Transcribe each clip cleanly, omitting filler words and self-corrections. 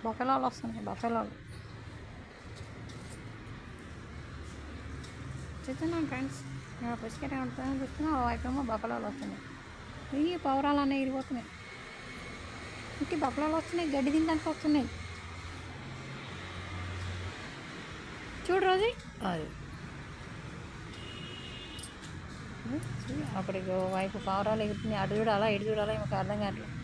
బఫెలోలు వస్తున్నాయి, బఫెలోలు చూస్తున్నాం ఫ్రెండ్స్. నేను పుష్కర చూస్తున్నా, వైపేమో బఫెలోలు వస్తున్నాయి. ఈ పౌరాలు అన్నీ ఇరిగిపోతున్నాయి. ఇంక బఫెలోలు వస్తున్నాయి, గడ్డి తినడానికి వస్తున్నాయి. చూడు రోజు అది అక్కడికి వైపు పావురాలు ఎగురుతున్నాయి. అటు చూడాలా ఇటు చూడాలా మాకు అర్థం కావట్లేదు.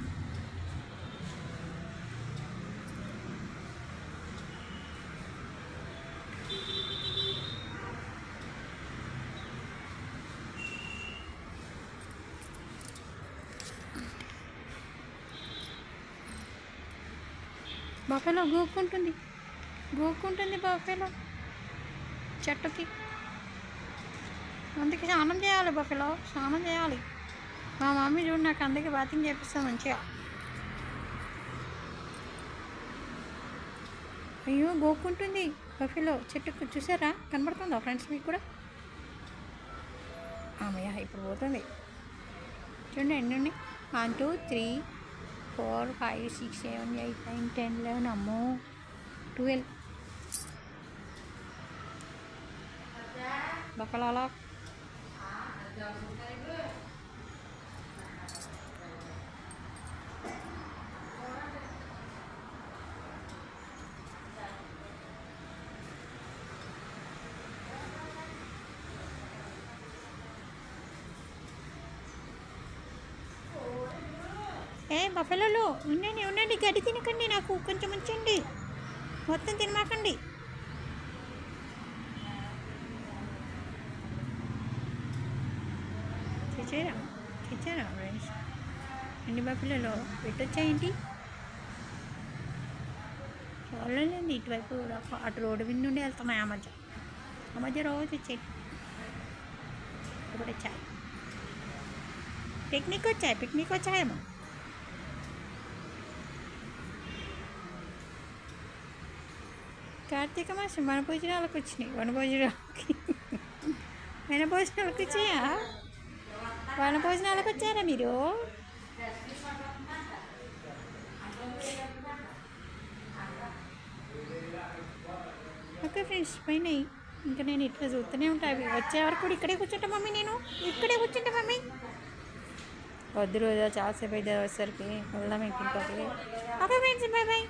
బఫెలో గోక్కుంటుంది బఫెలో చెట్టుకి. అందుకే స్నానం చేయాలి, బఫెలో స్నానం చేయాలి. మా మమ్మీ చూడు నాకు అందుకే బాతింగ్ చేపిస్తాను మంచిగా. అయ్యో గోక్కుంటుంది బఫెలో చెట్టుకు. చూసారా, కనబడుతుందా ఫ్రెండ్స్ మీకు కూడా? అమ్మయ్య ఇప్పుడు పోతుంది. చూడండి ఎన్ని ఉన్నాయి, 1 2 3 4 5 6 7 8 9 10 11 అమ్మో 12 బఫెలోలో. బఫెలోలో ఉండండి, గడ్డి తినకండి, నాకు కొంచెం ఉంచండి, మొత్తం తినమాకండి. తెచ్చారా ఫ్రెండ్స్? ఎన్ని బఫెలోలో పెట్టొచ్చాయండి. చూడలేండి ఇటువైపు అటు రోడ్డు మీద నుండి వెళ్తున్నాయి. ఆ మధ్య రోజు వచ్చాయి. ఇప్పుడు వచ్చాయి, పిక్నిక్ వచ్చాయేమో. కార్తీక మాసం వనభోజనాలకు వచ్చినాయి. వనభోజనాలకు వచ్చాయా? వనభోజనాలకు వచ్చారా మీరు? ఓకే ఫ్రెండ్స్, పోయినాయి. ఇంకా నేను ఇట్లా చూస్తూనే ఉంటాను. అవి వచ్చే వరకు కూడా ఇక్కడే కూర్చుంటా మమ్మీ, నేను ఇక్కడే కూర్చుంటా మమ్మీ. వద్దు రోజా చాలాసేపు అయితే వచ్చేసరికి వెళ్దాం ఇంటికి. Okay friends, bye bye.